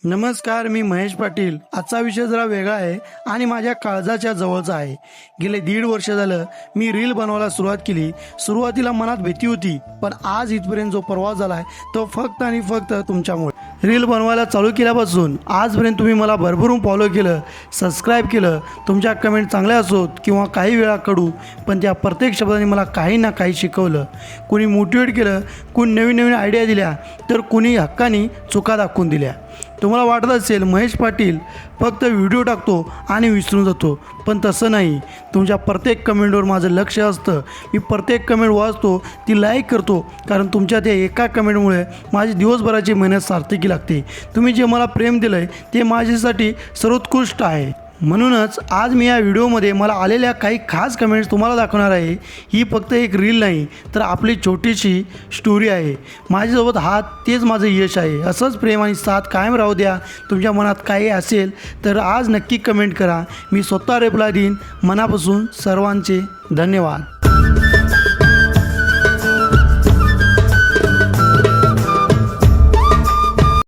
नमस्कार, मी महेश पाटील। आजचा विषय जरा वेगळा आहे आणि माझ्या काळजाच्या जवळचा आहे। गेले 1.5 वर्ष झालं मी रील बनवायला सुरुवात केली। सुरुवातीला मनात भीती होती, पण आज इथपर्यंत जो प्रवास झालाय तो फक्त आणि फक्त तुमच्यामुळे। रील बनवायला चालू केल्यापासून आजपर्यंत तुम्ही मला भरभरून फॉलो केलं, सबस्क्राईब केलं। तुमच्या कमेंट चांगल्या असोत किंवा काही वेळा कडू, पण त्या प्रत्येक शब्दाने मला काही ना काही शिकवलं। कुणी मोटिवेट केलं, कुणी नवीन नवीन आयडिया दिल्या, तर कुणी हक्काने चुका दाखवून दिल्या। तुम्हाला वाटत असेल महेश पाटील फक्त व्हिडिओ टाकतो आणि विसरून जातो, पण तसं नाही। तुमच्या प्रत्येक कमेंटवर माझं लक्ष असतं। मी प्रत्येक कमेंट वाचतो, ती लाईक करतो, कारण तुमच्या त्या एका कमेंटमुळे माझी दिवसभराची मेहनत सार्थकी लागते। तुम्ही जे मला प्रेम दिलं आहे ते माझ्यासाठी सर्वोत्कृष्ट आहे। म्हणूनच आज मी या व्हिडिओमध्ये मला आलेल्या काही खास कमेंट्स तुम्हाला दाखवणार आहे। ही फक्त एक रील नाही, तर आपली छोटीशी स्टोरी आहे। माझ्यासोबत तेच माझं यश आहे। असंच प्रेम आणि साथ कायम राहू द्या। तुमच्या मनात काही असेल तर आज नक्की कमेंट करा, मी स्वतः रिप्लाय देईन। मनापासून सर्वांचे धन्यवाद।